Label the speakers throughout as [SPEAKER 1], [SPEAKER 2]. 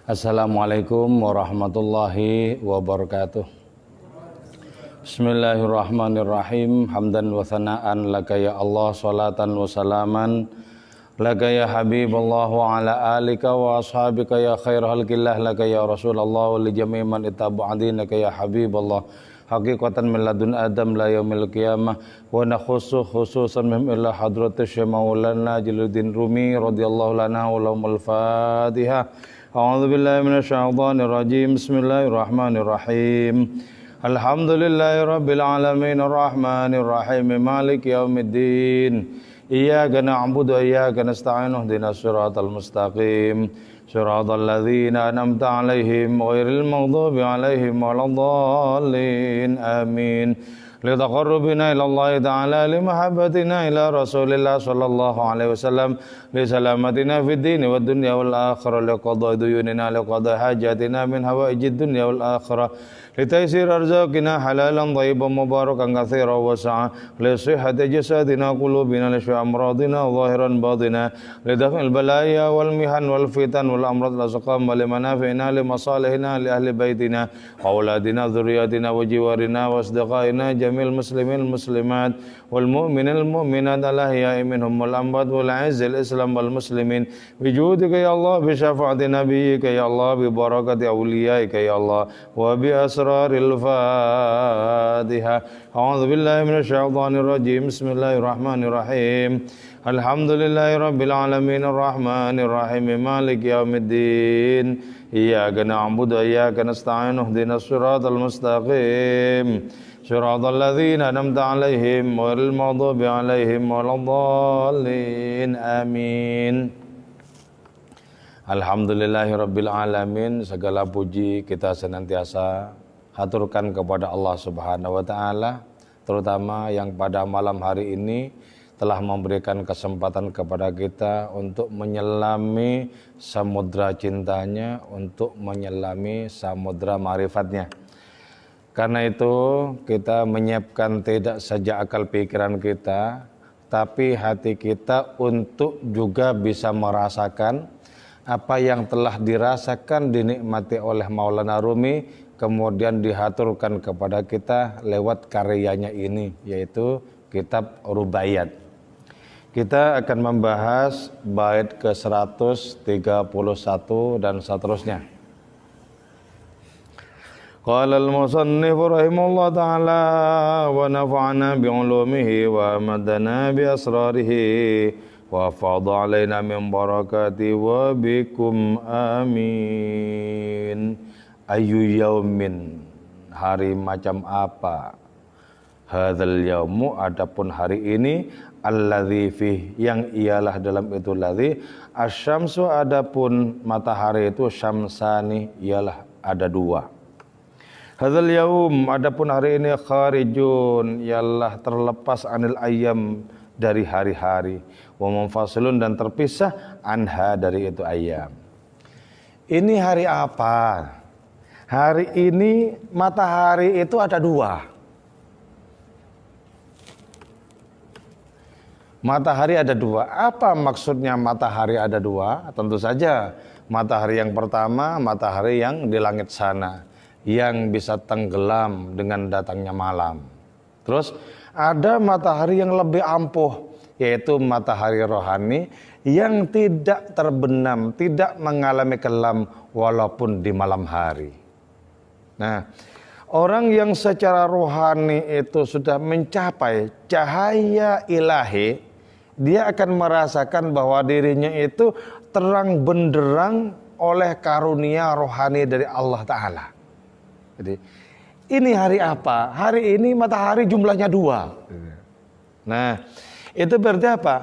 [SPEAKER 1] Assalamualaikum warahmatullahi wabarakatuh. Bismillahirrahmanirrahim. Hamdan wa thana'an laka ya Allah, salatan wa salaman laka ya Habibullah wa ala alika wa ashabika ya khair halqillah laka ya Rasulullah wa li jami' man ittaba'adinaka ya Habibullah. Haqiqatan min ladun Adam la yaumil qiyamah wa nakhussu khususan min ila hadratis Maulana Jalaluddin Rumi radhiyallahu lana wa lahumul Fatihah. A'udzu billahi minasyaitonir rajim. Bismillahirrahmanirrahim. Alhamdulillahi rabbil alamin arrahmanir rahim maliki yaumiddin. Iyyaka na'budu wa iyyaka nasta'in ihdinas siratal mustaqim. Siratal ladzina an'amta 'alaihim ghairil maghdubi 'alaihim waladdallin. Amin. Litaqarrubina ila Allah ta'ala limahabbatina ila Rasulillah sallallahu alaihi wasallam li salamatina fid din wad dunya wal akhirah liqadha duyunina liqadha hajatina min hawaijid dunya wal akhirah litaysir arzaqina halalan thayyiban mubarakan katsiran wasa'a li sihhati jasadina qulubina li amradina zahiran batina li daf'il balaya wal mihan wal fitan wal amrad la saqam li manafi'ina li masalihina li ahli baitina wa auladina dzurriyyatina wa jiwarina wa asdiqaina jamil muslimin muslimat wal mu'minil mu'minat al-ahya'i minhum wal amwat wal 'izzil islam wal muslimin bi judika ya Allah bi syafaati nabiyyika ya Allah bi barakati awliyaika ya Allah wa bi asraril Fatihah. A'udzu billahi minasyaitonir rajim. Bismillahirrahmanirrahim. Alhamdulillahi rabbil alamin arrahmanir rahim maliki yaumiddin. Iyyaka na'budu wa iyyaka nasta'in ihdinas siratal mustaqim. Siratal ladzina an'amta 'alaihim ghairil maghdubi 'alaihim waladdallin. Amin. Alhamdulillahirabbil alamin. Segala puji kita senantiasa haturkan kepada Allah Subhanahu wa taala, terutama yang pada malam hari ini telah memberikan kesempatan kepada kita untuk menyelami samudra cintanya, untuk menyelami samudra ma'rifatnya. Karena itu kita menyiapkan tidak saja akal pikiran kita, tapi hati kita untuk juga bisa merasakan apa yang telah dirasakan, dinikmati oleh Maulana Rumi, kemudian dihaturkan kepada kita lewat karyanya ini, yaitu kitab Rubaiyat. Kita akan membahas bait ke-131 dan seterusnya. Qala al-musannif rahimahullah ta'ala wa nafa'ana bi'ulumihi wa amadana bi asrarihi wa fadha alaina min barakati wa bikum amin. Ayu yaumin, hari macam apa? Hadzal yaumu, adapun hari ini, alladzi fih, yang ialah dalam itu ladzi, asyamsu, adapun matahari itu, syamsani, ialah ada dua. Hadzal yaum, adapun hari ini, kharijun, ialah terlepas anil ayyam, dari hari-hari, wa munfasilun, dan terpisah anha, dari itu ayyam. Ini hari apa? Hari ini matahari itu ada dua. Matahari ada dua. Apa maksudnya matahari ada dua? Tentu saja matahari yang pertama, matahari yang di langit sana, yang bisa tenggelam dengan datangnya malam. Terus ada matahari yang lebih ampuh, yaitu matahari rohani yang tidak terbenam, tidak mengalami kelam walaupun di malam hari. Nah, orang yang secara rohani itu sudah mencapai cahaya ilahi, dia akan merasakan bahwa dirinya itu terang benderang oleh karunia rohani dari Allah Ta'ala. Jadi, ini hari apa? Hari ini matahari jumlahnya dua. Nah, itu berarti apa?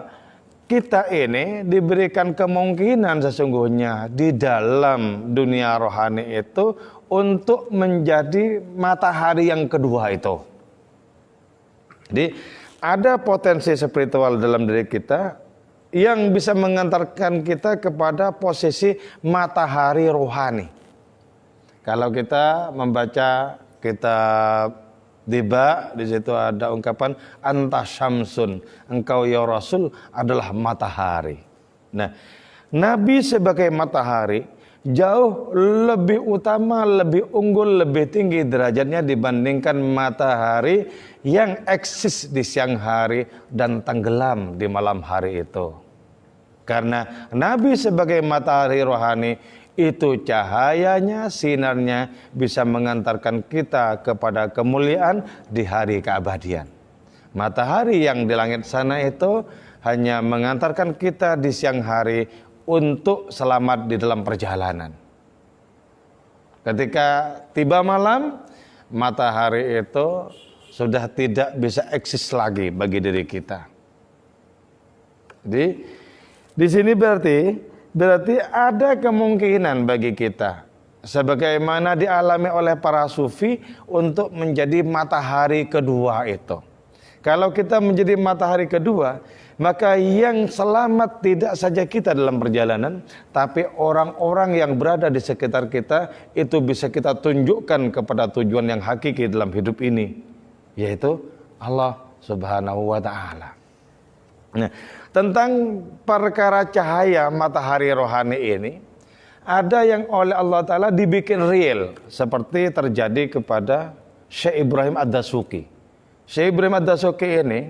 [SPEAKER 1] Kita ini diberikan kemungkinan sesungguhnya di dalam dunia rohani itu untuk menjadi matahari yang kedua itu. Jadi ada potensi spiritual dalam diri kita yang bisa mengantarkan kita kepada posisi matahari rohani. Kalau kita membaca kitab Diba, di situ ada ungkapan anta syamsun, engkau ya Rasul adalah matahari. Nah, Nabi sebagai matahari jauh lebih utama, lebih unggul, lebih tinggi derajatnya dibandingkan matahari yang eksis di siang hari dan tenggelam di malam hari itu. Karena Nabi sebagai matahari rohani itu cahayanya, sinarnya bisa mengantarkan kita kepada kemuliaan di hari keabadian. Matahari yang di langit sana itu hanya mengantarkan kita di siang hari untuk selamat di dalam perjalanan. Ketika tiba malam, matahari itu sudah tidak bisa eksis lagi bagi diri kita. Jadi di sini berarti ada kemungkinan bagi kita, sebagaimana dialami oleh para sufi, untuk menjadi matahari kedua itu. Kalau kita menjadi matahari kedua, maka yang selamat tidak saja kita dalam perjalanan, tapi orang-orang yang berada di sekitar kita itu bisa kita tunjukkan kepada tujuan yang hakiki dalam hidup ini, yaitu Allah Subhanahu wa Ta'ala. Nah, tentang perkara cahaya matahari rohani ini, ada yang oleh Allah Ta'ala dibikin real, seperti terjadi kepada Syekh Ibrahim Ad-Dasuki. Syekh Ibrahim Ad-Dasuki ini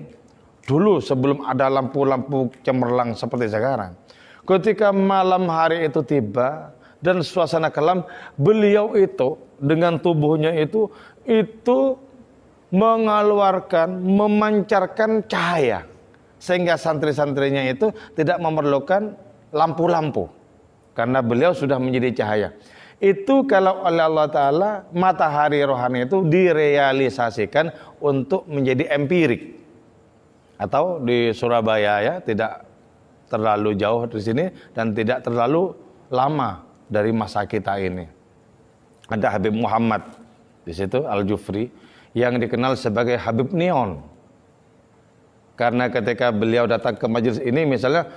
[SPEAKER 1] dulu sebelum ada lampu-lampu cemerlang seperti sekarang, ketika malam hari itu tiba dan suasana kelam, beliau itu dengan tubuhnya itu mengeluarkan, memancarkan cahaya, sehingga santri-santrinya itu tidak memerlukan lampu-lampu, karena beliau sudah menjadi cahaya. Itu kalau oleh Allah Ta'ala matahari rohani itu direalisasikan untuk menjadi empirik. Atau di Surabaya ya, tidak terlalu jauh di sini dan tidak terlalu lama dari masa kita ini. Ada Habib Muhammad di situ Al-Jufri yang dikenal sebagai Habib Neon. Karena ketika beliau datang ke majelis ini misalnya,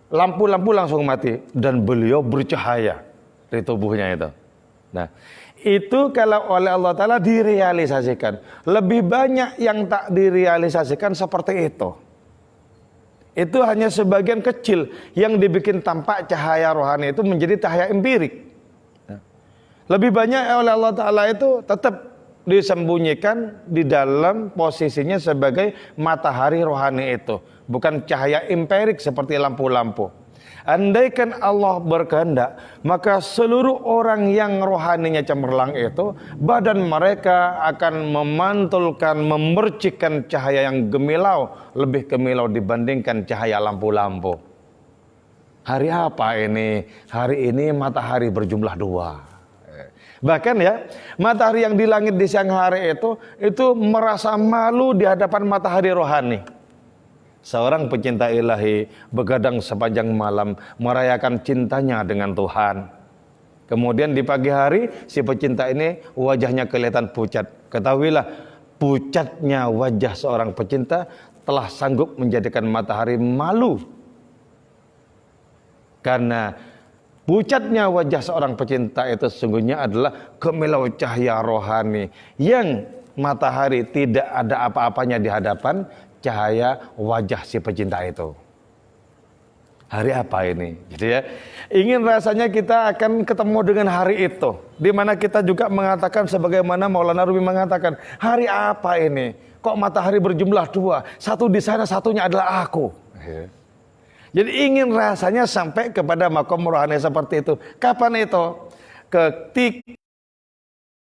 [SPEAKER 1] lampu-lampu langsung mati dan beliau bercahaya di tubuhnya itu. Nah, itu kalau oleh Allah Ta'ala direalisasikan. Lebih banyak yang tak direalisasikan seperti itu. Itu hanya sebagian kecil yang dibikin tampak cahaya rohani itu menjadi cahaya empirik. Nah, lebih banyak oleh Allah Ta'ala itu tetap disembunyikan di dalam posisinya sebagai matahari rohani itu, bukan cahaya empirik seperti lampu-lampu. Andaikan Allah berkehendak, maka seluruh orang yang rohaninya cemerlang itu, badan mereka akan memantulkan, memercikkan cahaya yang gemilau, lebih gemilau dibandingkan cahaya lampu-lampu. Hari apa ini? Hari ini matahari berjumlah 2. Bahkan ya, matahari yang di langit di siang hari itu merasa malu di hadapan matahari rohani. Seorang pecinta ilahi begadang sepanjang malam merayakan cintanya dengan Tuhan. Kemudian di pagi hari si pecinta ini wajahnya kelihatan pucat. Ketahuilah, pucatnya wajah seorang pecinta telah sanggup menjadikan matahari malu. Karena pucatnya wajah seorang pecinta itu sesungguhnya adalah kemilau cahaya rohani yang matahari tidak ada apa-apanya di hadapan cahaya wajah si pecinta itu. Hari apa ini? Jadi ya, ingin rasanya kita akan ketemu dengan hari itu, di mana kita juga mengatakan sebagaimana Maulana Rumi mengatakan, hari apa ini? Kok matahari berjumlah 2? Satu di sana, satunya adalah aku. Jadi ingin rasanya sampai kepada makom rohani seperti itu. Kapan itu? Ketika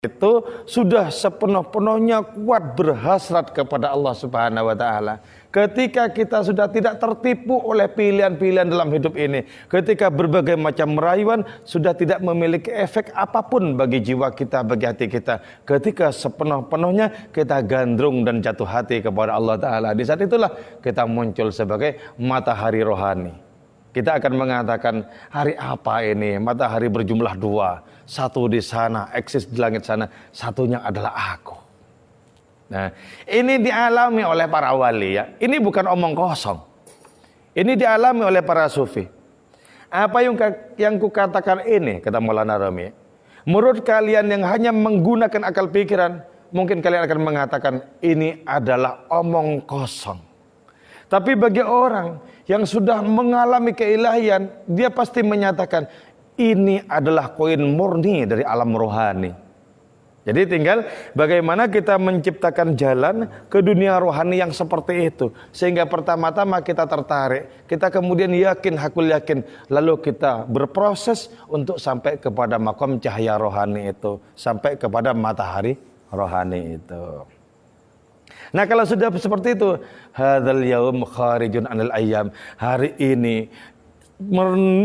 [SPEAKER 1] itu sudah sepenuh-penuhnya kuat berhasrat kepada Allah Subhanahu wa Ta'ala. Ketika kita sudah tidak tertipu oleh pilihan-pilihan dalam hidup ini, ketika berbagai macam rayuan sudah tidak memiliki efek apapun bagi jiwa kita, bagi hati kita, ketika sepenuh-penuhnya kita gandrung dan jatuh hati kepada Allah Ta'ala, di saat itulah kita muncul sebagai matahari rohani. Kita akan mengatakan, hari apa ini? Matahari berjumlah 2. Satu di sana, eksis di langit sana. Satunya adalah aku. Nah, ini dialami oleh para wali ya. Ini bukan omong kosong. Ini dialami oleh para sufi. Apa yang kukatakan ini, kata Maulana Rumi, menurut kalian yang hanya menggunakan akal pikiran, mungkin kalian akan mengatakan ini adalah omong kosong. Tapi bagi orang yang sudah mengalami keilahian, dia pasti menyatakan ini adalah koin murni dari alam rohani. Jadi tinggal bagaimana kita menciptakan jalan ke dunia rohani yang seperti itu. Sehingga pertama-tama kita tertarik, kita kemudian yakin, hakul yakin. Lalu kita berproses untuk sampai kepada makom cahaya rohani itu. Sampai kepada matahari rohani itu. Nah kalau sudah seperti itu, hadzal yaum kharijun anil ayyam. Hari ini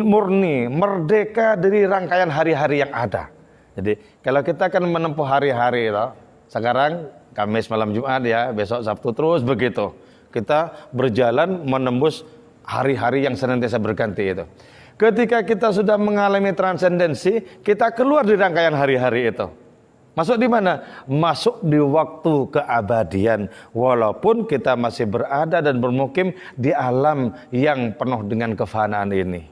[SPEAKER 1] murni, merdeka dari rangkaian hari-hari yang ada. Jadi kalau kita akan menempuh hari-hari itu, sekarang Kamis malam Jumat ya, besok Sabtu terus begitu. Kita berjalan menembus hari-hari yang senantiasa berganti itu. Ketika kita sudah mengalami transendensi, kita keluar di rangkaian hari-hari itu. Masuk di mana? Masuk di waktu keabadian. Walaupun kita masih berada dan bermukim di alam yang penuh dengan kefanaan ini.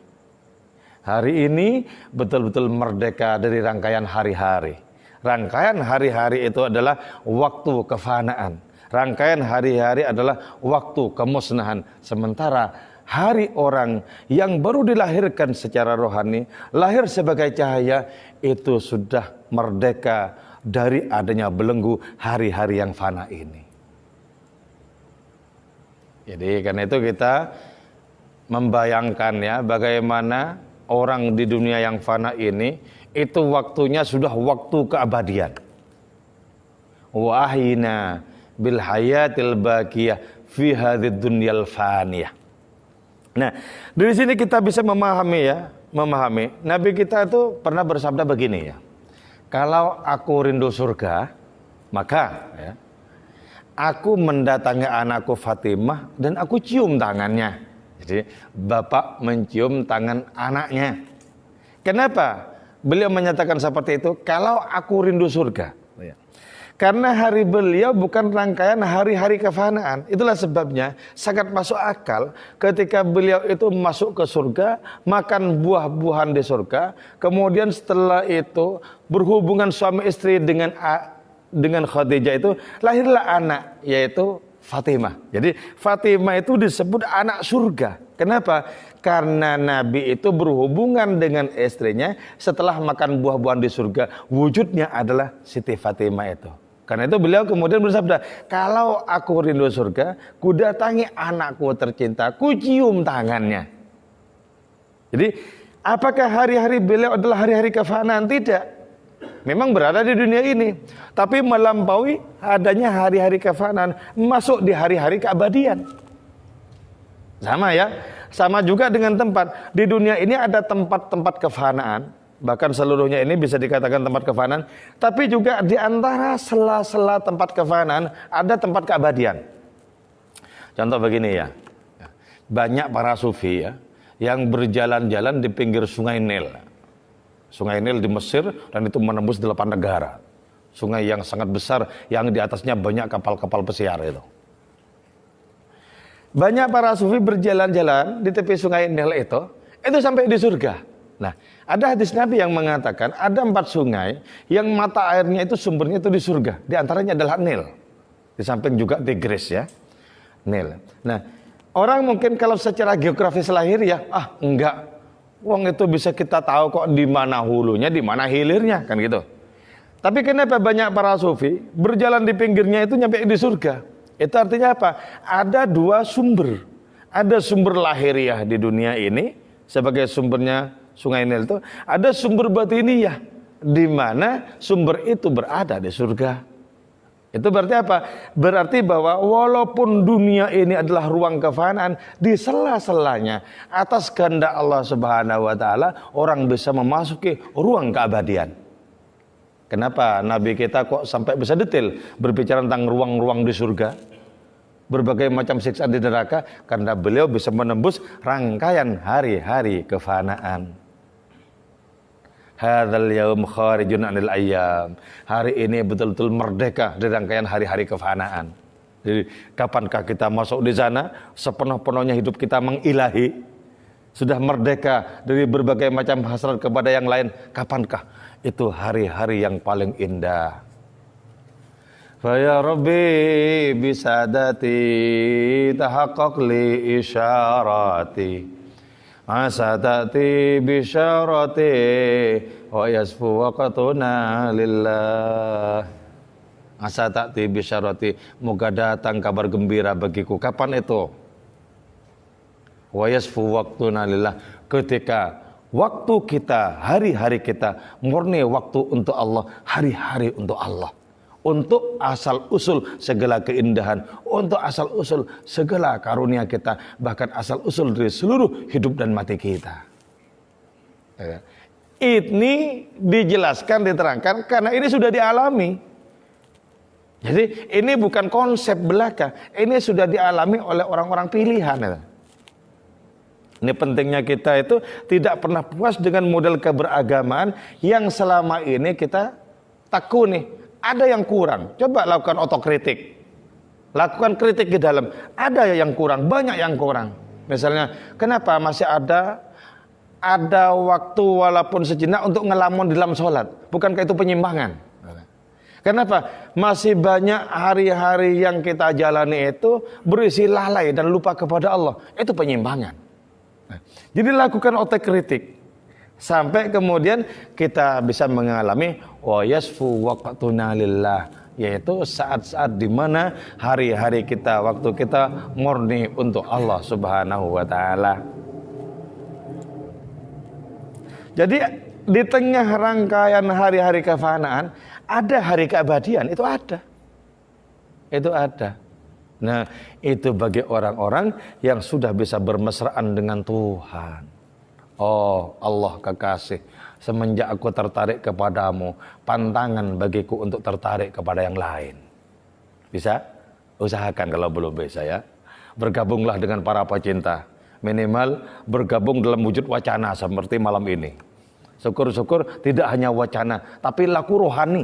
[SPEAKER 1] Hari ini betul-betul merdeka dari rangkaian hari-hari. Rangkaian hari-hari itu adalah waktu kefanaan. Rangkaian hari-hari adalah waktu kemusnahan. Sementara hari orang yang baru dilahirkan secara rohani, lahir sebagai cahaya, itu sudah merdeka dari adanya belenggu hari-hari yang fana ini. Jadi karena itu kita membayangkan ya bagaimana orang di dunia yang fana ini itu waktunya sudah waktu keabadian. Wa ahina bil hayatil baqiyah fi hadzid dunyal faniyah. Nah, dari sini kita bisa memahami Nabi kita itu pernah bersabda begini ya. Kalau aku rindu surga, maka ya, aku mendatangi anakku Fatimah dan aku cium tangannya. Jadi bapak mencium tangan anaknya. Kenapa beliau menyatakan seperti itu? Kalau aku rindu surga. Karena hari beliau bukan rangkaian hari-hari kefanaan. Itulah sebabnya sangat masuk akal ketika beliau itu masuk ke surga, makan buah-buahan di surga, kemudian setelah itu berhubungan suami istri dengan Khadijah itu lahirlah anak, yaitu Fatimah. Jadi Fatimah itu disebut anak surga. Kenapa? Karena Nabi itu berhubungan dengan istrinya setelah makan buah-buahan di surga. Wujudnya adalah Siti Fatimah itu. Karena itu beliau kemudian bersabda, kalau aku rindu surga, ku datangi anakku tercinta, ku cium tangannya. Jadi apakah hari-hari beliau adalah hari-hari kefanaan? Tidak. Memang berada di dunia ini, tapi melampaui adanya hari-hari kefanaan, masuk di hari-hari keabadian. Sama ya, sama juga dengan tempat. Di dunia ini ada tempat-tempat kefanaan, bahkan seluruhnya ini bisa dikatakan tempat kefanaan, tapi juga di antara sela-sela tempat kefanaan ada tempat keabadian. Contoh begini ya, banyak para sufi ya, yang berjalan-jalan di pinggir sungai Nil. Sungai Nil di Mesir dan itu menembus 8 negara. Sungai yang sangat besar yang di atasnya banyak kapal-kapal pesiar itu. Banyak para sufi berjalan-jalan di tepi sungai Nil itu sampai di surga. Nah, ada hadis Nabi yang mengatakan ada 4 sungai yang mata airnya itu sumbernya itu di surga. Di antaranya adalah Nil. Di samping juga Tigris ya. Nil. Nah, orang mungkin kalau secara geografis lahir ya, enggak. Wong itu bisa kita tahu kok di mana hulunya, di mana hilirnya, kan gitu. Tapi kenapa banyak para sufi berjalan di pinggirnya itu nyampe di surga? Itu artinya apa? Ada 2 sumber. Ada sumber lahiriah di dunia ini sebagai sumbernya Sungai Nil itu, ada sumber batiniyah di mana sumber itu berada di surga. Itu berarti apa? Berarti bahwa walaupun dunia ini adalah ruang kefanaan, di sela-selanya atas kehendak Allah Subhanahu wa taala orang bisa memasuki ruang keabadian. Kenapa Nabi kita kok sampai bisa detail berbicara tentang ruang-ruang di surga? Berbagai macam siksaan di neraka, karena beliau bisa menembus rangkaian hari-hari kefanaan. Hadzal yaum kharijun anil ayyam. Hari ini betul-betul merdeka dari rangkaian hari-hari kefanaan. Jadi kapankah kita masuk di sana sepenuh-penuhnya hidup kita mengilahi, sudah merdeka dari berbagai macam hasrat kepada yang lain? Kapankah itu hari-hari yang paling indah? Faya Rabbi bisadati tahaqqaq li isyarati asatati bisyarati wa yasfu waqtuna lillah. Asatati bisyarati, moga datang kabar gembira bagiku. Kapan itu? Wa yasfu waqtuna lillah, ketika waktu kita, hari-hari kita murni waktu untuk Allah, hari-hari untuk Allah. Untuk asal usul segala keindahan, untuk asal usul segala karunia kita, bahkan asal usul dari seluruh hidup dan mati kita. Ini dijelaskan, diterangkan karena ini sudah dialami. Jadi ini bukan konsep belaka, ini sudah dialami oleh orang-orang pilihan. Ini pentingnya kita itu tidak pernah puas dengan model keberagamaan yang selama ini kita tekuni. Ada yang kurang, coba lakukan otokritik. Lakukan kritik di dalam. Ada yang kurang, banyak yang kurang. Misalnya, kenapa masih ada waktu walaupun sejenak untuk ngelamun di dalam sholat? Bukankah itu penyimpangan? Kenapa? Masih banyak hari-hari yang kita jalani itu berisi lalai dan lupa kepada Allah. Itu penyimpangan. Jadi lakukan otokritik. Sampai kemudian kita bisa mengalami wa yasfu waqtuna lillah, yaitu saat-saat di mana hari-hari kita, waktu kita murni untuk Allah Subhanahu wa taala. Jadi di tengah rangkaian hari-hari kefanaan ada hari keabadian, itu ada. Itu ada. Nah, itu bagi orang-orang yang sudah bisa bermesraan dengan Tuhan. Oh Allah kekasih, semenjak aku tertarik kepadamu, pantangan bagiku untuk tertarik kepada yang lain. Bisa? Usahakan kalau belum bisa ya. Bergabunglah dengan para pecinta. Minimal bergabung dalam wujud wacana seperti malam ini. Syukur-syukur tidak hanya wacana, tapi laku rohani.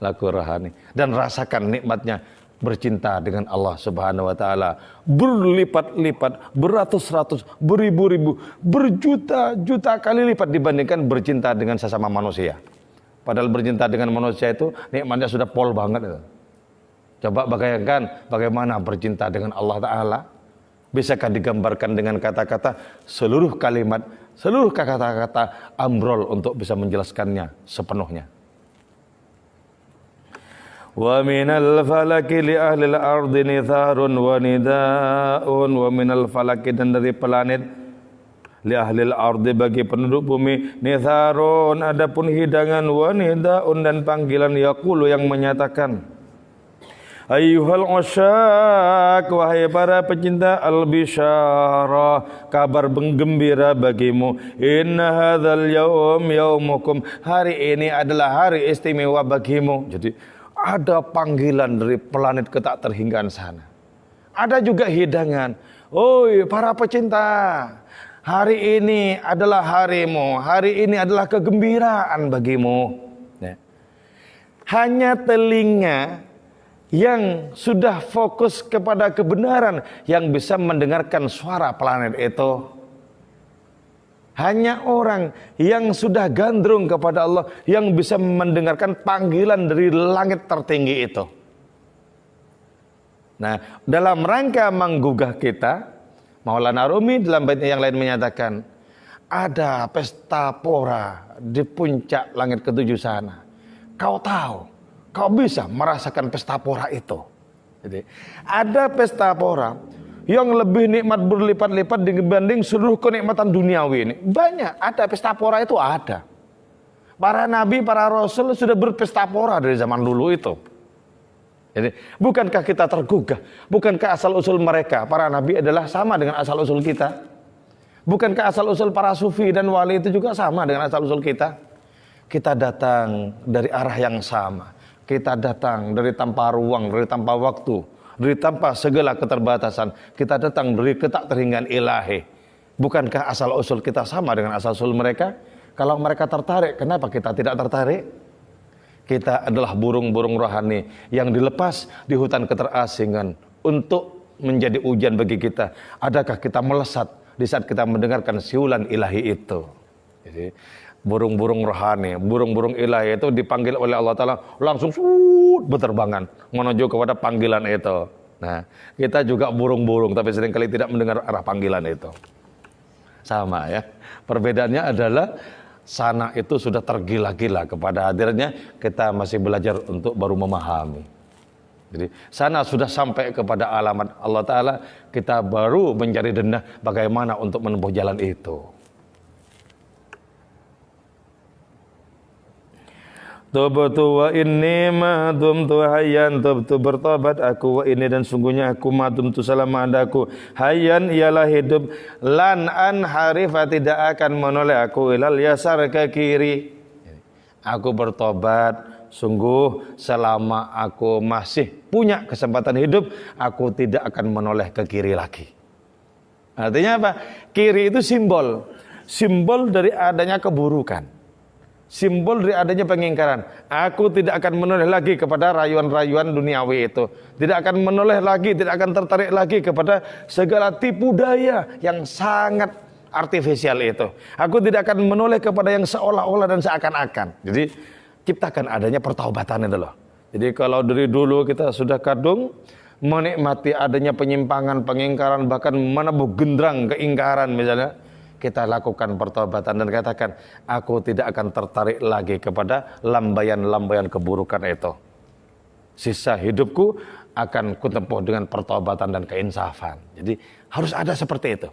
[SPEAKER 1] Laku rohani. Dan rasakan nikmatnya bercinta dengan Allah Subhanahu wa taala, berlipat-lipat, beratus-ratus, beribu-ribu, berjuta-juta kali lipat dibandingkan bercinta dengan sesama manusia. Padahal bercinta dengan manusia itu nikmatnya sudah pol banget itu. Coba bayangkan bagaimana bercinta dengan Allah taala. Bisakah digambarkan dengan kata-kata? Seluruh kalimat, seluruh kata-kata ambrol untuk bisa menjelaskannya sepenuhnya. Wa minal falaki li ahlil ardi nitharun wa nidaun, wa minal falaki, dan dari planet, li ahlil ardi bagi penduduk bumi, nitharun adapun hidangan, wa nidaun dan panggilan, yaqulu yang menyatakan, ayyuhal usyak, wahai para pecinta, al-bisyarah, kabar gembira bagimu, inna hadzal yaum yaumukum, hari ini adalah hari istimewa bagimu. Jadi ada panggilan dari planet ke tak terhinggakan sana. Ada juga hidangan. Oi para pecinta, hari ini adalah harimu. Hari ini adalah kegembiraan bagimu. Hanya telinga yang sudah fokus kepada kebenaran yang bisa mendengarkan suara planet itu. Hanya orang yang sudah gandrung kepada Allah yang bisa mendengarkan panggilan dari langit tertinggi itu. Nah, dalam rangka menggugah kita, Maulana Rumi dalam bait yang lain menyatakan, ada pesta pora di puncak langit ketujuh sana. Kau tahu, kau bisa merasakan pesta pora itu. Jadi, ada pesta pora yang lebih nikmat berlipat-lipat dibanding seluruh kenikmatan duniawi ini. Banyak, ada pesta pora itu ada. Para nabi, para rasul sudah berpesta pora dari zaman dulu itu. Jadi, bukankah kita tergugah? Bukankah asal-usul mereka, para nabi adalah sama dengan asal-usul kita? Bukankah asal-usul para sufi dan wali itu juga sama dengan asal-usul kita? Kita datang dari arah yang sama. Kita datang dari tanpa ruang, dari tanpa waktu, dari tanpa segala keterbatasan. Kita datang dari ketak terhinggakan ilahi. Bukankah asal-usul kita sama dengan asal-usul mereka? Kalau mereka tertarik, kenapa kita tidak tertarik? Kita adalah burung-burung rohani yang dilepas di hutan keterasingan untuk menjadi ujian bagi kita. Adakah kita melesat di saat kita mendengarkan siulan ilahi itu? Jadi burung-burung rohani, burung-burung ilahi itu dipanggil oleh Allah Ta'ala langsung berterbangan menuju kepada panggilan itu. Nah, kita juga burung-burung tapi seringkali tidak mendengar arah panggilan itu. Sama ya. Perbedaannya adalah sana itu sudah tergila-gila kepada hadirnya, kita masih belajar untuk baru memahami. Jadi sana sudah sampai kepada alamat Allah Ta'ala, kita baru mencari denah bagaimana untuk menempuh jalan itu. Tubtu wa inni ma dumtu hayyan, tubtu bertobat aku wa ini dan sungguhnya aku ma dumtu selama adaku hayyan ialah hidup, lan an harifa tidak akan menoleh aku ilal yasar ke kiri. Aku bertobat sungguh selama aku masih punya kesempatan hidup, aku tidak akan menoleh ke kiri lagi. Artinya apa? Kiri itu simbol dari adanya keburukan. Simbol dari adanya pengingkaran. Aku tidak akan menoleh lagi kepada rayuan-rayuan duniawi itu. Tidak akan menoleh lagi, tidak akan tertarik lagi kepada segala tipu daya yang sangat artifisial itu. Aku tidak akan menoleh kepada yang seolah-olah dan seakan-akan. Jadi ciptakan adanya pertaubatan itu loh. Jadi kalau dari dulu kita sudah kadung menikmati adanya penyimpangan, pengingkaran, bahkan menebuh gendrang keingkaran misalnya, kita lakukan pertobatan dan katakan, aku tidak akan tertarik lagi kepada lambayan-lambayan keburukan itu. Sisa hidupku akan kutempuh dengan pertobatan dan keinsafan. Jadi harus ada seperti itu.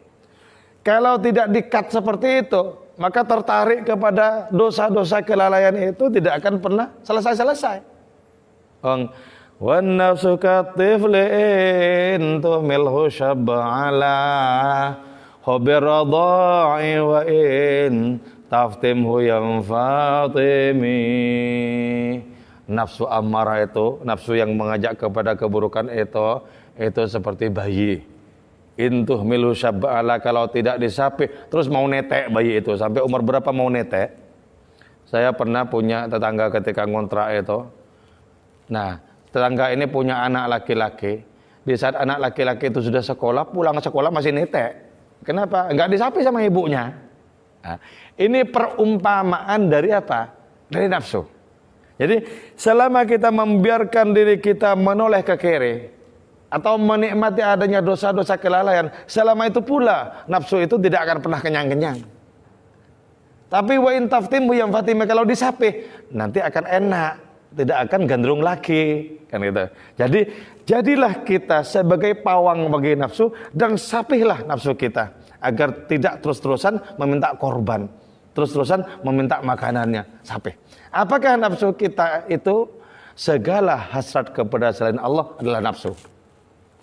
[SPEAKER 1] Kalau tidak di-cut seperti itu, maka tertarik kepada dosa-dosa kelalaian itu tidak akan pernah selesai-selesai. Wan nafsu katiflin tuhmilhu syab'ala Hobirada'i wa in taftimhu yang fatimi. Nafsu amarah itu, nafsu yang mengajak kepada keburukan itu seperti bayi. Intuh milu syab'ala, kalau tidak disapih terus mau netek bayi itu. Sampai umur berapa mau netek? Saya pernah punya tetangga ketika ngontrak itu. Nah, tetangga ini punya anak laki-laki. Di saat anak laki-laki itu sudah sekolah, pulang sekolah masih netek. Kenapa? Enggak disapi sama ibunya. Nah, ini perumpamaan dari apa? Dari nafsu. Jadi selama kita membiarkan diri kita menoleh ke kiri atau menikmati adanya dosa-dosa kelalaian, selama itu pula nafsu itu tidak akan pernah kenyang-kenyang. Tapi wa in taftimu yang fatimah, kalau disapi nanti akan enak, tidak akan gandrung lagi, kan gitu. Jadi jadilah kita sebagai pawang bagi nafsu dan sapihlah nafsu kita agar tidak terus-terusan meminta korban, terus-terusan meminta makanannya. Sapih. Apakah nafsu kita itu segala hasrat kepada selain Allah adalah nafsu?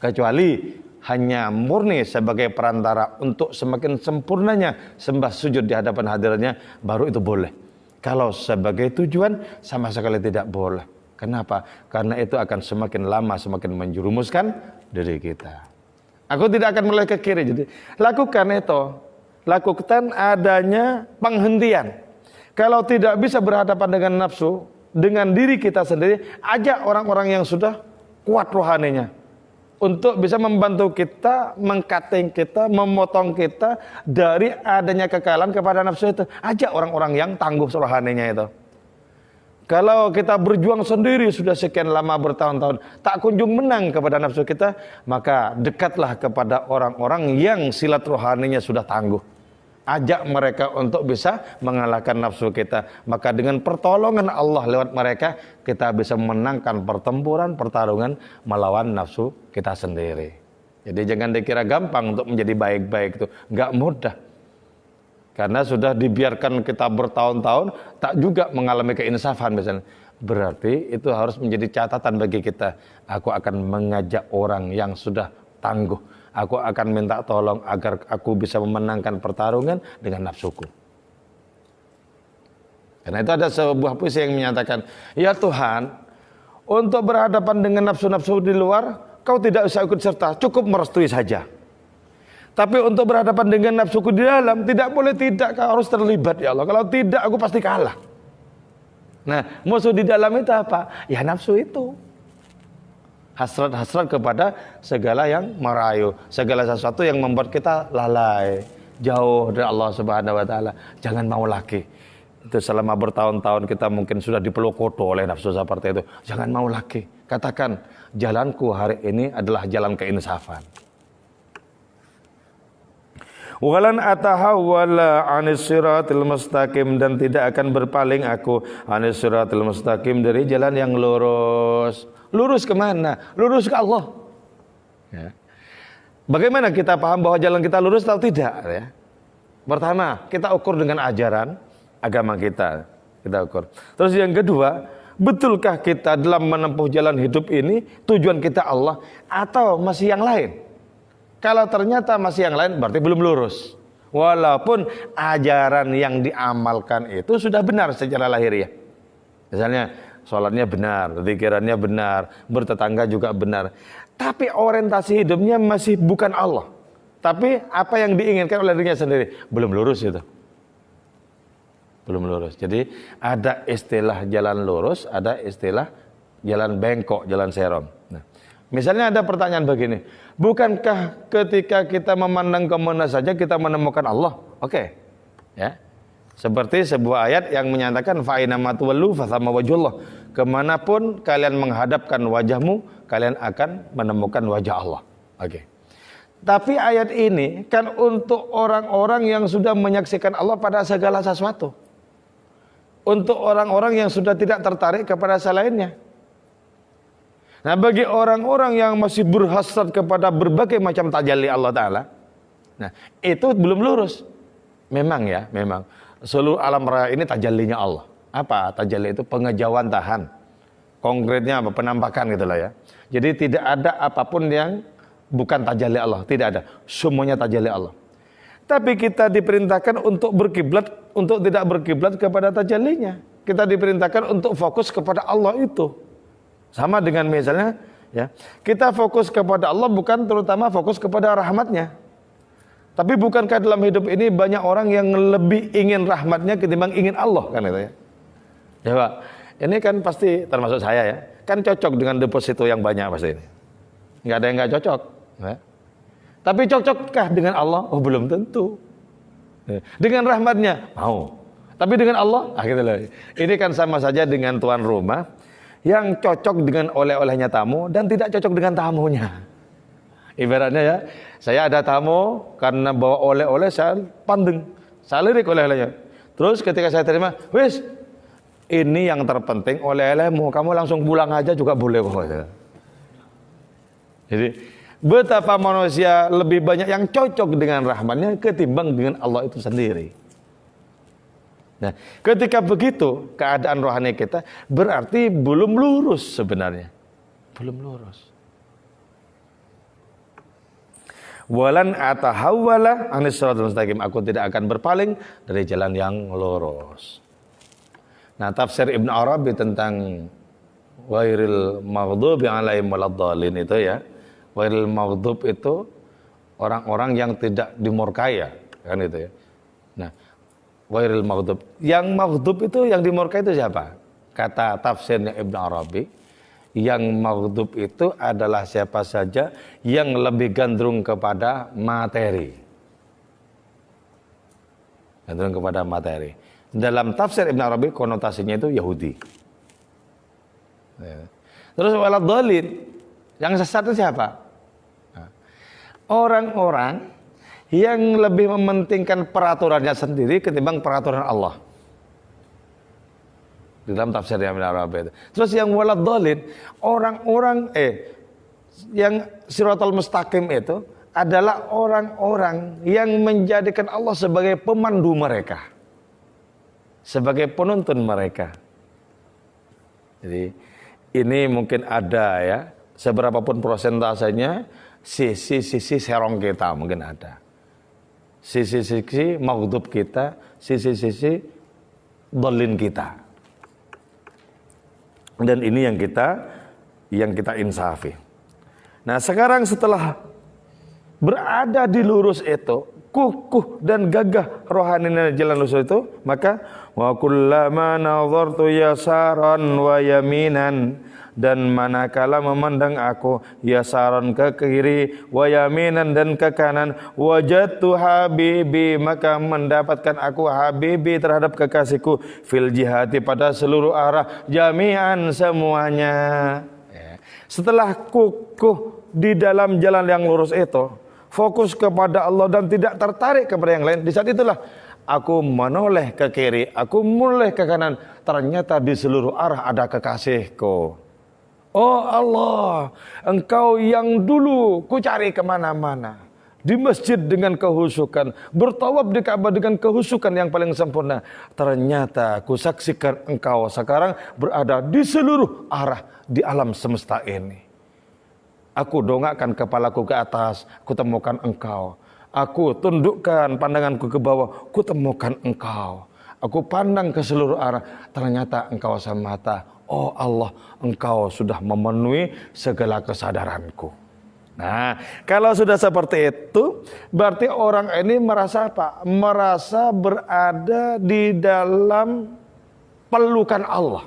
[SPEAKER 1] Kecuali hanya murni sebagai perantara untuk semakin sempurnanya sembah sujud di hadapan hadiratnya, baru itu boleh. Kalau sebagai tujuan sama sekali tidak boleh. Kenapa? Karena itu akan semakin lama semakin menjerumuskan diri kita. Aku tidak akan mulai ke kiri. Jadi lakukan itu. Lakukan adanya penghentian. Kalau tidak bisa berhadapan dengan nafsu, dengan diri kita sendiri, ajak orang-orang yang sudah kuat rohaninya untuk bisa membantu kita, mengkating kita, memotong kita dari adanya kekalahan kepada nafsu itu. Ajak orang-orang yang tangguh rohaninya itu. Kalau kita berjuang sendiri sudah sekian lama bertahun-tahun, tak kunjung menang kepada nafsu kita, maka dekatlah kepada orang-orang yang silat rohaninya sudah tangguh. Ajak mereka untuk bisa mengalahkan nafsu kita. Maka dengan pertolongan Allah lewat mereka, kita bisa memenangkan pertempuran, pertarungan melawan nafsu kita sendiri. Jadi jangan dikira gampang untuk menjadi baik-baik itu. Enggak mudah. Karena sudah dibiarkan kita bertahun-tahun, tak juga mengalami keinsafan misalnya. Berarti itu harus menjadi catatan bagi kita. Aku akan mengajak orang yang sudah tangguh. Aku akan minta tolong agar aku bisa memenangkan pertarungan dengan nafsuku. Karena itu ada sebuah puisi yang menyatakan, ya Tuhan, untuk berhadapan dengan nafsu-nafsu di luar, kau tidak usah ikut serta, cukup merestui saja. Tapi untuk berhadapan dengan nafsuku di dalam, tidak boleh tidak, kau harus terlibat ya Allah. Kalau tidak, aku pasti kalah. Nah, musuh di dalam itu apa? Ya nafsu itu. Hasrat-hasrat kepada segala yang merayu, segala sesuatu yang membuat kita lalai,
[SPEAKER 2] jauh dari Allah Subhanahu wa taala, jangan mau lagi. Itu selama bertahun-tahun kita mungkin sudah dipeluk koto oleh nafsu seperti itu. Jangan mau lagi. Katakan, jalanku hari ini adalah jalan keinsafan. Walan atahawwala 'anis siratil mustaqim, dan tidak akan berpaling aku 'anis siratil mustaqim, dari jalan yang lurus. Lurus kemana? Lurus ke Allah. Ya. Bagaimana kita paham bahwa jalan kita lurus atau tidak? Ya. Pertama, kita ukur dengan ajaran agama kita ukur. Terus yang kedua, betulkah kita dalam menempuh jalan hidup ini tujuan kita Allah atau masih yang lain? Kalau ternyata masih yang lain, berarti belum lurus. Walaupun ajaran yang diamalkan itu sudah benar secara lahiriah. Misalnya sholatnya benar, zikirnya benar, bertetangga juga benar. Tapi orientasi hidupnya masih bukan Allah. Tapi apa yang diinginkan oleh dirinya sendiri, belum lurus itu. Belum lurus. Jadi ada istilah jalan lurus, ada istilah jalan bengkok, jalan serong. Nah, misalnya ada pertanyaan begini, bukankah ketika kita memandang kemana saja kita menemukan Allah? Oke. Ya. Seperti sebuah ayat yang menyatakan fa aina ma tuwallu fa thamma wajhullah. Kemanapun kalian menghadapkan wajahmu, kalian akan menemukan wajah Allah. Oke. Tapi ayat ini kan untuk orang-orang yang sudah menyaksikan Allah pada segala sesuatu. Untuk orang-orang yang sudah tidak tertarik kepada selainnya. Nah, bagi orang-orang yang masih berhasrat kepada berbagai macam tajalli Allah Ta'ala, nah itu belum lurus. Memang ya, memang seluruh alam raya ini tajallinya Allah. Apa tajalli itu? Pengejauhan tahan. Konkretnya apa? Penampakan gitulah ya. Jadi tidak ada apapun yang bukan tajalli Allah, tidak ada. Semuanya tajalli Allah. Tapi kita diperintahkan untuk berkiblat, untuk tidak berkiblat kepada tajallinya. Kita diperintahkan untuk fokus kepada Allah itu. Sama dengan misalnya, ya, kita fokus kepada Allah bukan terutama fokus kepada rahmatnya. Tapi bukankah dalam hidup ini banyak orang yang lebih ingin rahmatnya ketimbang ingin Allah, kan itu ya? Ya Pak, ini kan pasti termasuk saya ya, kan cocok dengan deposito yang banyak pasti ini. Nggak ada yang nggak cocok. Ya. Tapi cocokkah dengan Allah? Oh belum tentu. Dengan rahmatnya? Mau. Tapi dengan Allah? Gitu loh. Ini kan sama saja dengan tuan rumah yang cocok dengan oleh-olehnya tamu dan tidak cocok dengan tamunya. Ibaratnya ya, saya ada tamu karena bawa oleh-oleh saya pandeng, saya lirik oleh-olehnya. Terus ketika saya terima, wis ini yang terpenting oleh-olehmu, kamu langsung pulang aja juga boleh kok. Jadi betapa manusia lebih banyak yang cocok dengan rahmatnya ketimbang dengan Allah itu sendiri. Nah, ketika begitu keadaan rohani kita berarti belum lurus sebenarnya. Belum lurus. Walan atahawwala 'anis siratal mustaqim, aku tidak akan berpaling dari jalan yang lurus. Nah, tafsir Ibnu Arabi tentang ghairil maghdubi 'alaihim waladdallin itu ya. Ghairil maghdub itu orang-orang yang tidak dimurkai ya, kan itu ya. Nah, ghairil maghdub. Yang maghdub itu yang dimurkai itu siapa? Kata tafsirnya Ibnu Arabi, yang maghdub itu adalah siapa saja yang lebih gandrung kepada materi. Gandrung kepada materi. Dalam tafsir Ibnu Arabi konotasinya itu Yahudi. Terus waladdallin, yang sesat itu siapa? Orang-orang yang lebih mementingkan peraturannya sendiri ketimbang peraturan Allah. Di dalam tafsir Ibnu Arabi itu. Terus yang waladdallin, orang-orang yang siratal mustaqim itu adalah orang-orang yang menjadikan Allah sebagai pemandu mereka. Sebagai penuntun mereka. Jadi ini mungkin ada ya, seberapapun prosentasenya, sisi-sisi serong kita mungkin ada. Sisi-sisi maghdub kita, sisi-sisi dhalin kita. Dan ini yang kita insafi. Nah, sekarang setelah berada di lurus itu, kukuh dan gagah rohani jalan lurus itu, maka Wa kullama nazartu yasaran wa yaminan, dan manakala memandang aku yasaran ke kiri, wa yaminan dan ke kanan, wajadtu habibi, maka mendapatkan aku habibi terhadap kekasihku, fil jihati pada seluruh arah, jami'an semuanya. Setelah kukuh di dalam jalan yang lurus itu, fokus kepada Allah dan tidak tertarik kepada yang lain, di saat itulah aku menoleh ke kiri, aku menoleh ke kanan, ternyata di seluruh arah ada kekasihku. Oh Allah, Engkau yang dulu ku cari kemana-mana, di masjid dengan kehusukan, bertawaf di Ka'bah dengan kehusukan yang paling sempurna. Ternyata ku saksikan Engkau sekarang berada di seluruh arah di alam semesta ini. Aku dongakkan kepalaku ke atas, ku temukan Engkau. Aku tundukkan pandanganku ke bawah, ku temukan Engkau. Aku pandang ke seluruh arah, ternyata Engkau semata. Oh Allah, Engkau sudah memenuhi segala kesadaranku. Nah, kalau sudah seperti itu, berarti orang ini merasa apa? Merasa berada di dalam pelukan Allah,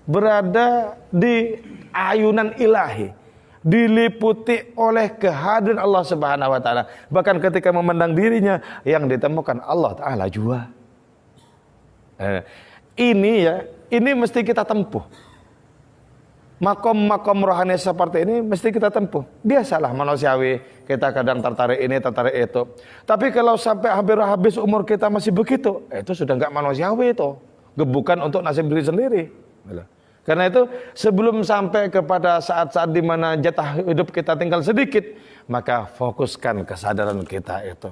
[SPEAKER 2] berada di ayunan ilahi, diliputi oleh kehadiran Allah Subhanahu wa taala. Bahkan ketika memandang dirinya, yang ditemukan Allah taala jua. Ini mesti kita tempuh. Makom-makom rohani seperti ini mesti kita tempuh. Biasalah manusiawi, kita kadang tertarik ini, tertarik itu. Tapi kalau sampai hampir habis umur kita masih begitu, itu sudah enggak manusiawi itu. Gebukan untuk nasib diri sendiri. Karena itu sebelum sampai kepada saat-saat di mana jatah hidup kita tinggal sedikit, maka fokuskan kesadaran kita itu.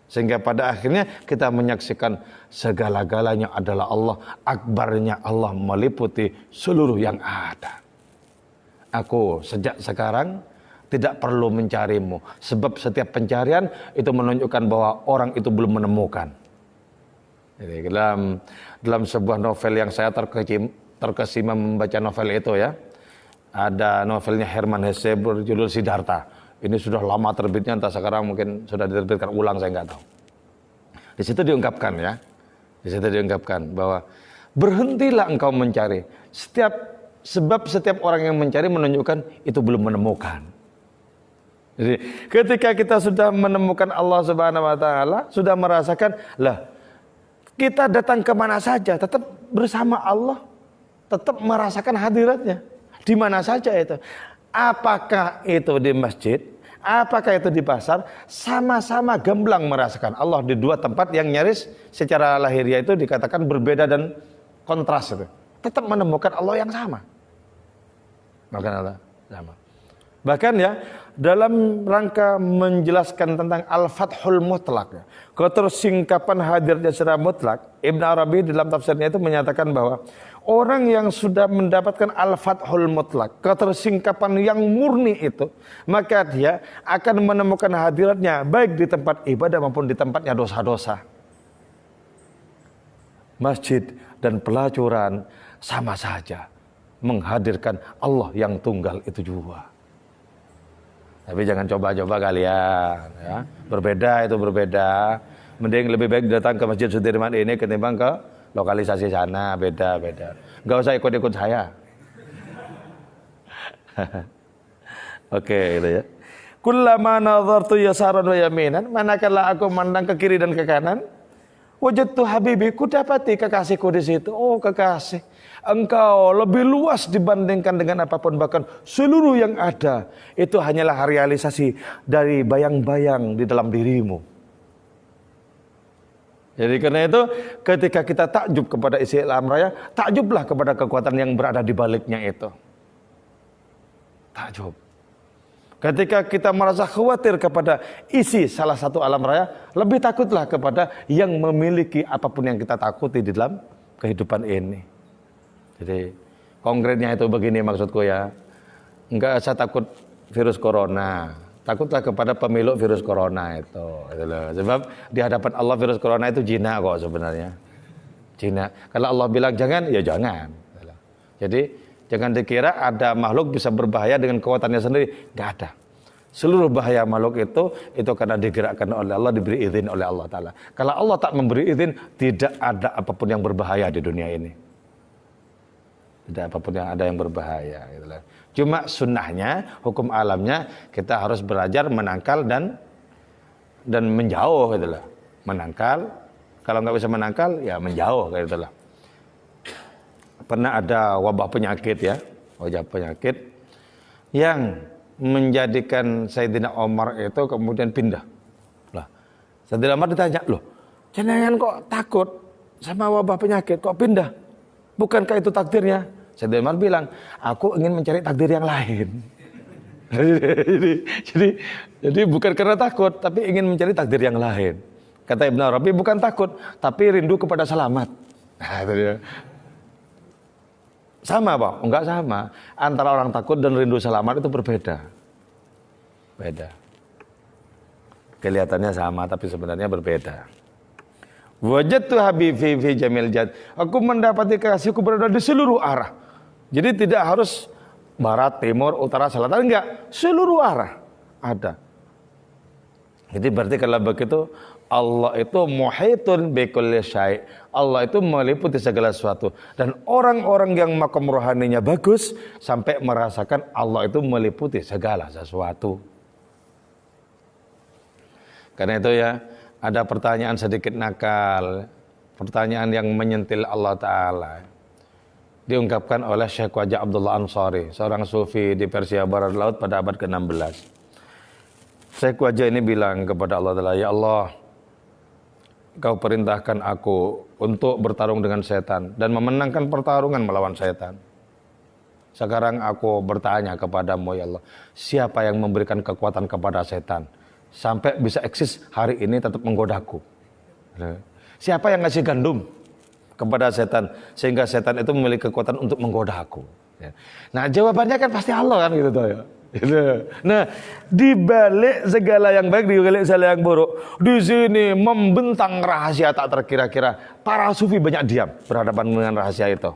[SPEAKER 2] Sehingga pada akhirnya kita menyaksikan segala-galanya adalah Allah, akbarnya Allah meliputi seluruh yang ada. Aku sejak sekarang tidak perlu mencarimu, sebab setiap pencarian itu menunjukkan bahwa orang itu belum menemukan. Jadi dalam sebuah novel yang saya terkesima membaca novel itu ya, ada novelnya Hermann Hesse berjudul Siddhartha. Ini sudah lama terbitnya, entah sekarang mungkin sudah diterbitkan ulang, saya nggak tahu. Di situ diungkapkan ya, di situ diungkapkan bahwa berhentilah engkau mencari. Sebab setiap orang yang mencari menunjukkan itu belum menemukan. Jadi ketika kita sudah menemukan Allah Subhanahu wa taala, sudah merasakan, lah kita datang kemana saja tetap bersama Allah, tetap merasakan hadiratnya di mana saja itu. Apakah itu di masjid, apakah itu di pasar, sama-sama gamblang merasakan Allah di dua tempat yang nyaris secara lahiriah itu dikatakan berbeda dan kontras itu. Tetap menemukan Allah yang sama. Bahkan Allah sama. Bahkan ya, dalam rangka menjelaskan tentang Al-Fathul Mutlaq, ketersingkapan hadirnya secara mutlak, Ibn Arabi dalam tafsirnya itu menyatakan bahwa orang yang sudah mendapatkan Al-Fathul Mutlaq, ketersingkapan yang murni itu, maka dia akan menemukan hadiratnya baik di tempat ibadah maupun di tempatnya dosa-dosa. Masjid dan pelacuran sama saja menghadirkan Allah yang tunggal itu juga. Tapi jangan coba-coba kalian ya. Berbeda itu berbeda. Mending lebih baik datang ke Masjid Sudirman ini ketimbang ke lokalisasi sana, beda-beda. Enggak usah ikut-ikut saya. Oke, gitu ya. Kullama nazartu yasaran wa yaminan, manakala aku mandang ke kiri dan ke kanan, wajadtu habibi, ku dapati kekasihku di situ. Oh, kekasih, engkau lebih luas dibandingkan dengan apapun, bahkan seluruh yang ada itu hanyalah realisasi dari bayang-bayang di dalam dirimu. Jadi karena itu ketika kita takjub kepada isi alam raya, takjublah kepada kekuatan yang berada di baliknya itu. Takjub. Ketika kita merasa khawatir kepada isi salah satu alam raya, lebih takutlah kepada yang memiliki apapun yang kita takuti di dalam kehidupan ini. Jadi konkretnya itu begini maksudku ya. Enggak usah takut virus corona. Takutlah kepada pemilik virus corona itu. Sebab di hadapan Allah virus corona itu jina kok sebenarnya. Jina. Kalau Allah bilang jangan, ya jangan. Jadi jangan dikira ada makhluk bisa berbahaya dengan kekuatannya sendiri. Enggak ada. Seluruh bahaya makhluk itu karena digerakkan oleh Allah, diberi izin oleh Allah Ta'ala. Kalau Allah tak memberi izin, tidak ada apapun yang berbahaya di dunia ini. Tidak apapun yang ada yang berbahaya. Gitu lah. Cuma sunnahnya, hukum alamnya, kita harus belajar menangkal dan menjauh. Gitu lah. Menangkal, kalau nggak bisa menangkal, ya menjauh. Gitu lah. Pernah ada wabah penyakit ya, wabah penyakit yang menjadikan Sayyidina Umar itu kemudian pindah. Lah, Sayyidina Umar ditanya, loh, jenengan kok takut sama wabah penyakit, kok pindah? Bukankah itu takdirnya? Sayyidina Umar bilang, aku ingin mencari takdir yang lain. jadi bukan karena takut, tapi ingin mencari takdir yang lain. Kata Ibn Arabi, bukan takut, tapi rindu kepada selamat. Nah, itu dia. Sama Pak? Enggak sama. Antara orang takut dan rindu selamat itu berbeda. Beda. Kelihatannya sama tapi sebenarnya berbeda. Wajadtu habibi fi jamil jad. Aku mendapati kekasihku berada di seluruh arah. Jadi tidak harus barat, timur, utara, selatan, enggak. Seluruh arah ada. Jadi berarti kalau begitu Allah itu muhitun bikulli syai'. Allah itu meliputi segala sesuatu. Dan orang-orang yang makom rohaninya bagus sampai merasakan Allah itu meliputi segala sesuatu. Karena itu ya, ada pertanyaan sedikit nakal, pertanyaan yang menyentil Allah Ta'ala. Diungkapkan oleh Syekh Wajah Abdullah Ansari, seorang sufi di Persia Barat Laut pada abad ke-16. Syekh Wajah ini bilang kepada Allah Ta'ala, ya Allah, Kau perintahkan aku untuk bertarung dengan setan dan memenangkan pertarungan melawan setan. Sekarang aku bertanya kepadamu ya Allah, siapa yang memberikan kekuatan kepada setan sampai bisa eksis hari ini tetap menggodaku? Siapa yang ngasih gandum kepada setan sehingga setan itu memiliki kekuatan untuk menggoda aku? Nah jawabannya kan pasti Allah kan gitu toh ya. Nah, di balik segala yang baik, di balik segala yang buruk, di sini membentang rahasia tak terkira-kira. Para sufi banyak diam berhadapan dengan rahasia itu.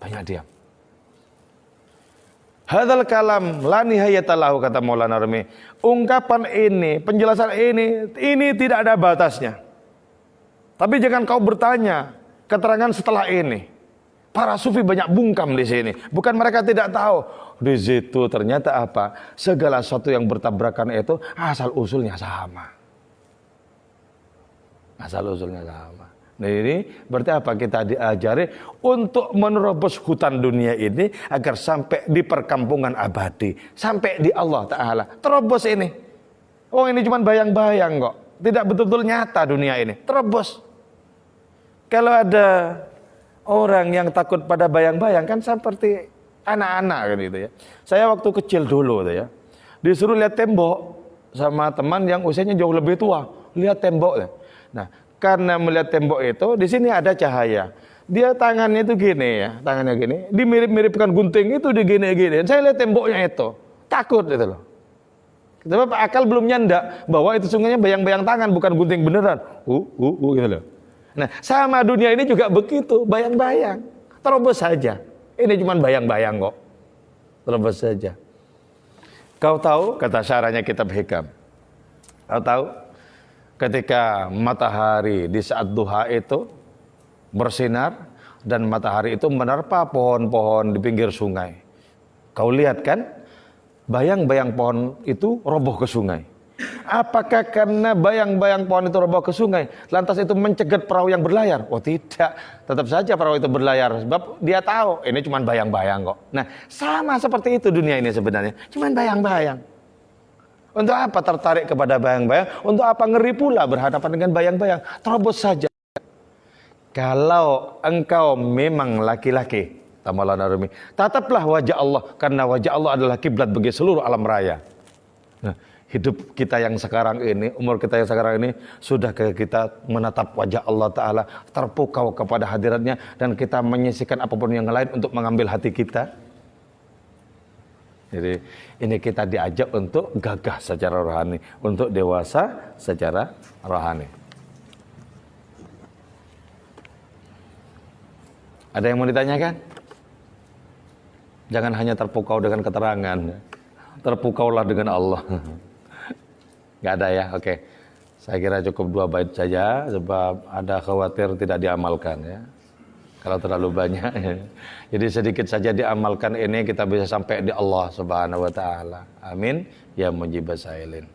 [SPEAKER 2] Banyak diam. Hadzal kalam la nihayata lahu, kata Maulana Rumi. Ungkapan ini, penjelasan ini tidak ada batasnya. Tapi jangan kau bertanya keterangan setelah ini. Para sufi banyak bungkam di sini. Bukan mereka tidak tahu. Di situ ternyata apa? Segala sesuatu yang bertabrakan itu asal usulnya sama. Asal usulnya sama. Nah ini berarti apa? Kita diajari untuk menerobos hutan dunia ini agar sampai di perkampungan abadi. Sampai di Allah Ta'ala. Terobos ini. Oh ini cuma bayang-bayang kok. Tidak betul-betul nyata dunia ini. Terobos. Kalau ada orang yang takut pada bayang-bayang kan seperti anak-anak kan gitu ya. Saya waktu kecil dulu tuh ya, disuruh lihat tembok sama teman yang usianya jauh lebih tua, lihat tembok. Nah, karena melihat tembok itu di sini ada cahaya. Dia tangannya itu gini ya, tangannya gini, dimirip-miripkan gunting itu digini-gini. Saya lihat temboknya itu, takut itu loh. Sebab akal belum nyandak bahwa itu sungguhnya bayang-bayang tangan bukan gunting beneran. Gitu loh. Nah, sama dunia ini juga begitu, bayang-bayang. Terobos saja. Ini cuma bayang-bayang kok. Terobos saja. Kau tahu, kata syarahnya kitab Hikam. Kau tahu, ketika matahari di saat duha itu bersinar, dan matahari itu menerpa pohon-pohon di pinggir sungai. Kau lihat kan, bayang-bayang pohon itu roboh ke sungai. Apakah karena bayang-bayang pohon itu roboh ke sungai, lantas itu mencegat perahu yang berlayar? Oh tidak, tetap saja perahu itu berlayar. Sebab dia tahu, ini cuma bayang-bayang kok. Nah, sama seperti itu dunia ini sebenarnya. Cuma bayang-bayang. Untuk apa tertarik kepada bayang-bayang? Untuk apa ngeri pula berhadapan dengan bayang-bayang? Terobos saja. Kalau engkau memang laki-laki, Maulana Rumi, tataplah wajah Allah, karena wajah Allah adalah kiblat bagi seluruh alam raya. Nah, hidup kita yang sekarang ini, umur kita yang sekarang ini, sudah kita menatap wajah Allah Ta'ala, terpukau kepada hadiratnya, dan kita menyisihkan apapun yang lain untuk mengambil hati kita. Jadi ini kita diajak untuk gagah secara rohani, untuk dewasa secara rohani. Ada yang mau ditanyakan? Jangan hanya terpukau dengan keterangan. terpukaulah dengan Allah. Nggak ada ya, oke. Saya kira cukup 2 bait saja, sebab ada khawatir tidak diamalkan ya. Kalau terlalu banyak. Jadi sedikit saja diamalkan ini kita bisa sampai di Allah Subhanahu wa taala. Amin ya mujibas sailin.